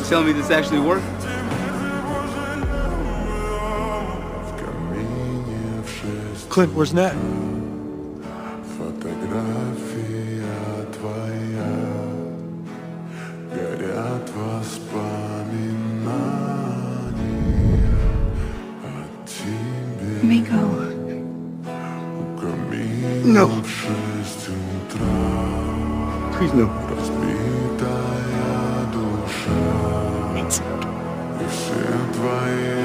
telling me this actually worked? Clint, where's Nat? Miko. No. Please no. It's okay.